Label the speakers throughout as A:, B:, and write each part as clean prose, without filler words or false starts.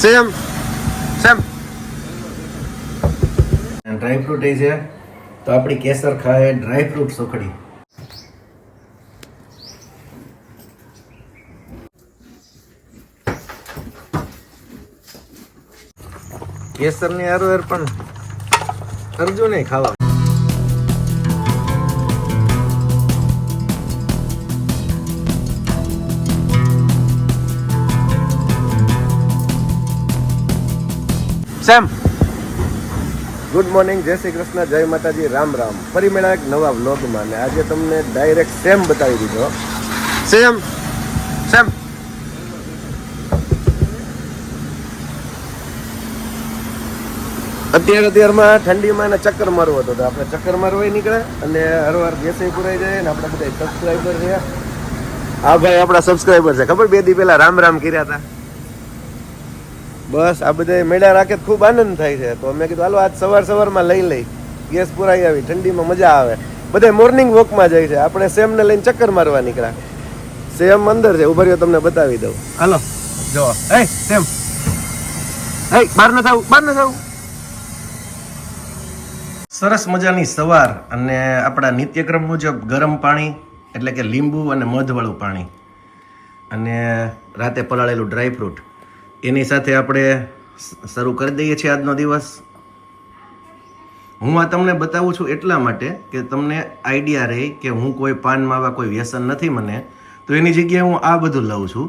A: Same same dry fruit એ છે તો આપણી કેસર ખાય ડ્રાય ફ્રૂટ સુખડી. કેસર ની હારું પણ અર્જુ નહીં ખાવા. સેમ ગુડ મોર્નિંગ, જય શ્રી કૃષ્ણ, જય માતાજી, રામ રામ. ફરી મેળા એક નવા વ્લોગમાં ને આજે તમને ડાયરેક્ટ સેમ બતાવી દીધો. સેમ સેમ અત્યારમાં ઠંડીમાં એને ચક્કર મારવો હતો તો આપણે ચક્કર મારવા નીકળે અને હરવાર ગેસે પુરાઈ જાય ને આપણે બધા સબસ્ક્રાઈબર છે. આ ભાઈ આપણા સબસ્ક્રાઈબર છે, ખબર 2 દી પહેલા રામ રામ કર્યા હતા. બસ આ બધા મેળા રાખે ખૂબ આનંદ થાય છે તો મેં કીધું હાલો આજ સવારમાં લઈ ગેસ પુરાઈ આવી, ઠંડીમાં મજા આવે. બધા મોર્નિંગ વોકમાં જાય છે, આપણે સેમને લઈને ચક્કર મારવા નીકળ્યા. સેમ અંદર છે, ઉભા રહ્યો તમને બતાવી દઉં. હાલો જો સેમ બહાર ન થાવ. સરસ મજાની સવાર અને આપણા નિત્યક્રમ મુજબ ગરમ પાણી એટલે કે લીંબુ અને મધવાળું પાણી અને રાતે પલાળેલું ડ્રાયફ્રૂટ એની સાથે આપણે શરૂ કરી દઈએ છીએ આજનો દિવસ. હું આ તમને બતાવું છું એટલા માટે કે તમને આઈડિયા રહે કે હું કોઈ પાન માવા કોઈ વ્યસન નથી મને, તો એની જગ્યાએ હું આ બધું લઉં છું.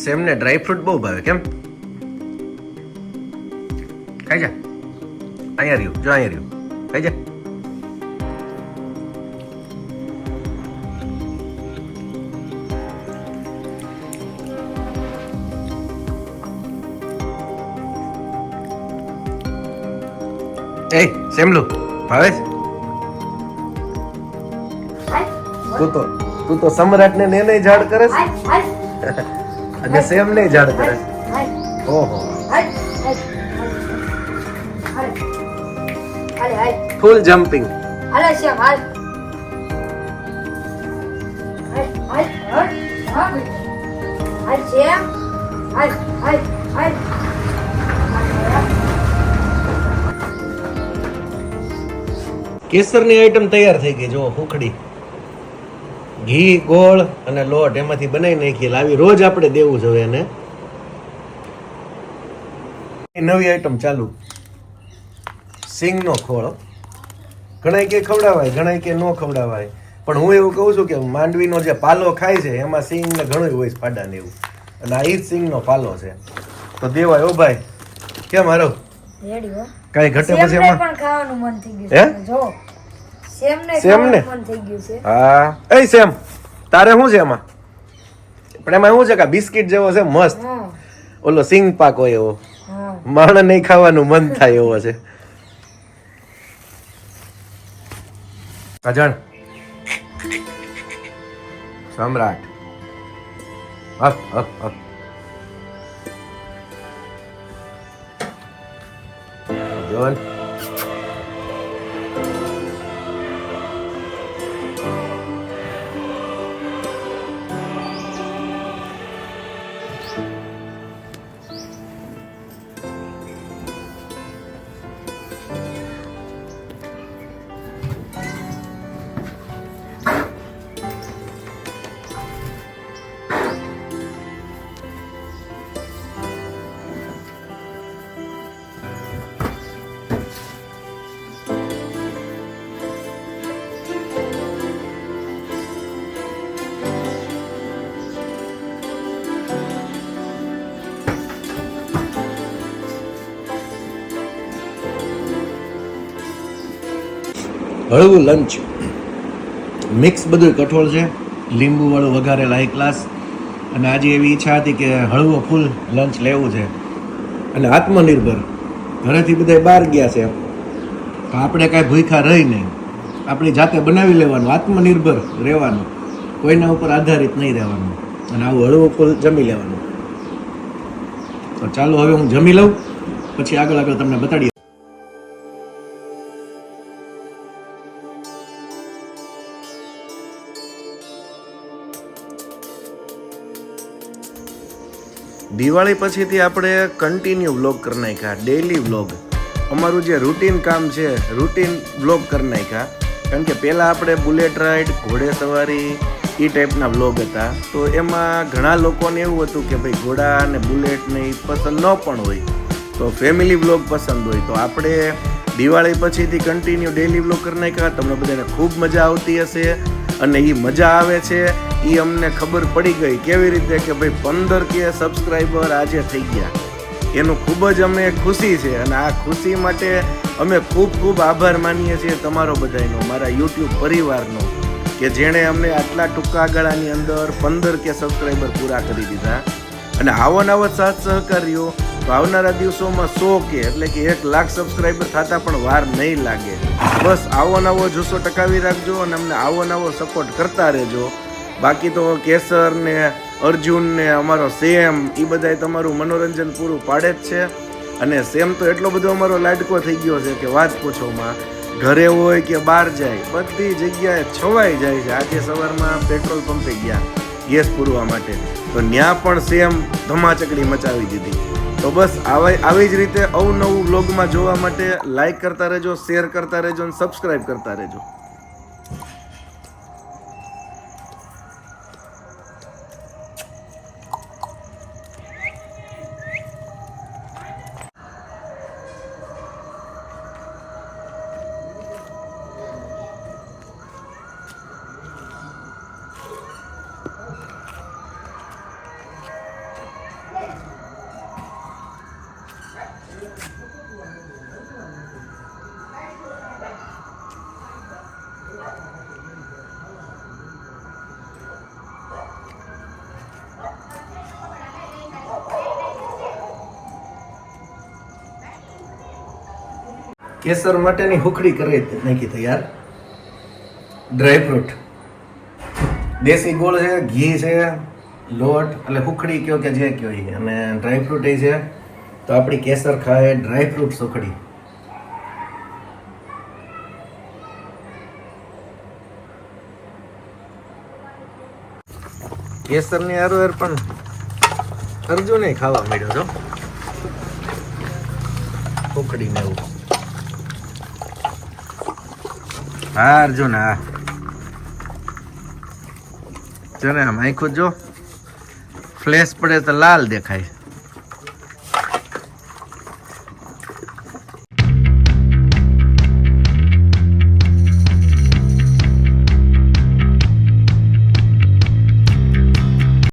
A: સેમને ડ્રાયફ્રૂટ બહુ ભાવે. કેમ ખાઈ જા, અહીંયા રહ્યું જો, અહીંયા રહ્યું, ખાઈ જા. સેમલુ ભાવે તું તો સમ્રાટ ને નહીં ઝાડ કરે અને સેમ નહીં ઝાડ કરે. ઓહો ફૂલ જમ્પિંગ. કેસરની આઈટમ તૈયાર થઈ ગઈ. જો હુખડી, ઘી, ગોળ અને લોટ એમાંથી બનાવી નાખી. લાવી રોજ આપણે દેવું જોઈએ એને. નવી આઈટમ ચાલુ, સિંગનો ખોળ. ઘણા કે ખવડાવાય, ઘણા કે ન ખવડાવાય, પણ હું એવું કહું છું કે માંડવીનો જે પાલો ખાય છે એમાં સિંગ ને ઘણું હોય છે ફાડા ને એવું, અને આ જ સિંગનો પાલો છે તો દેવાય. ઓ ભાઈ કેમ હારો કઈ ઘટે પછી એમાં પણ ખાવાનું મન થઈ ગયું છે. જો સેમને મન થઈ ગયું છે. હા એ સેમ તારે શું છે એમાં? પણ એમાં શું છે કે બિસ્કિટ જેવો છે મસ્ત, ઓલો સિંગ પાક હોય એવો, માણ નહીં ખાવાનું મન થાય એવો છે. અજણ સમ્રાટ જોન હળવું લંચ, મિક્સ બધું કઠોળ છે, લીંબુ વાળું વઘારેલા હાઈ ક્લાસ. અને આજે એવી ઈચ્છા હતી કે હળવો ફૂલ લંચ લેવું છે અને આત્મનિર્ભર. ઘરેથી બધા બહાર ગયા છે તો આપણે કાંઈ ભૂખ્યા રહી નહીં, આપણી જાતે બનાવી લેવાનું, આત્મનિર્ભર રહેવાનું, કોઈના ઉપર આધારિત નહીં રહેવાનું અને આવું હળવું ફૂલ જમી લેવાનું. તો ચાલો હવે હું જમી લઉં, પછી આગળ તમને બતાડીએ. દિવાળી પછીથી આપણે કન્ટિન્યુ વ્લોગ કરી નાખ્યા, ડેઈલી વ્લોગ. અમારું જે રૂટીન કામ છે, રૂટીન વ્લોગ કરી નાખ્યા. કારણ કે પહેલાં આપણે બુલેટ રાઇડ, ઘોડે સવારી એ ટાઈપના વ્લોગ હતા. તો એમાં ઘણા લોકોને એવું હતું કે ભાઈ ઘોડા અને બુલેટને એ પસંદ ન પણ હોય, તો ફેમિલી વ્લોગ પસંદ હોય. તો આપણે દિવાળી પછીથી કન્ટિન્યુ ડેઈલી વ્લોગ કરી નાખ્યા. તમને બધાને ખૂબ મજા આવતી હશે, અને એ મજા આવે છે એ અમને ખબર પડી ગઈ. કેવી રીતે કે ભાઈ 15K સબસ્ક્રાઈબર આજે થઈ ગયા, એનું ખૂબ જ અમે ખુશી છે. અને આ ખુશી માટે અમે ખૂબ ખૂબ આભાર માનીએ છીએ તમારો બધાનો, મારા યુટ્યુબ પરિવારનો, કે જેણે અમને આટલા ટૂંકા ગાળાની અંદર 15K સબસ્ક્રાઈબર પૂરા કરી દીધા. અને આવો નવો સાથ સહકાર્યો તો આવનારા દિવસોમાં 100K એટલે કે 1 લાખ સબસ્ક્રાઈબર થતા પણ વાર નહીં લાગે. બસ આવો નવો જુસ્સો ટકાવી રાખજો અને અમને આવો નવો સપોર્ટ કરતા રહેજો. બાકી તો કેસર ને અર્જુન ને અમારો સેમ એ બધાય તમારું મનોરંજન પૂરું પાડે જ છે. અને સેમ તો એટલો બધો અમારો લાડકો થઈ ગયો છે કે વાત પૂછોમાં. ઘરે હોય કે બહાર જાય, બધી જગ્યાએ છવાઈ જાય છે. આજે સવારમાં પેટ્રોલ પંપે ગયા ગેસ પૂરવા માટે, તો ત્યાં પણ સેમ ધમાચકડી મચાવી દીધી. તો બસ આવી જ રીતે અવનવું વ્લોગમાં જોવા માટે લાઈક કરતા રહેજો, શેર કરતા રહેજો અને સબસ્ક્રાઈબ કરતા રહેજો. કેસર માટેની હુખડી કરી નાખી તૈયાર. ડ્રાયફ્રૂટ, દેશી ગોળ છે, ઘી છે, લોટ એટલે હુખડી કયો કે જે કયો એ, અને ડ્રાયફ્રૂટ એ છે. તો આપણી કેસર ખાય ડ્રાયફ્રૂટ સુખડી. કેસરની હારોહાર પણ અર્જુને ખાવા મળ્યો છો હુખડી ને એવું. હા અર્જુન, હા જો ને આમ આખું જો ફ્લેશ પડે તો લાલ દેખાય.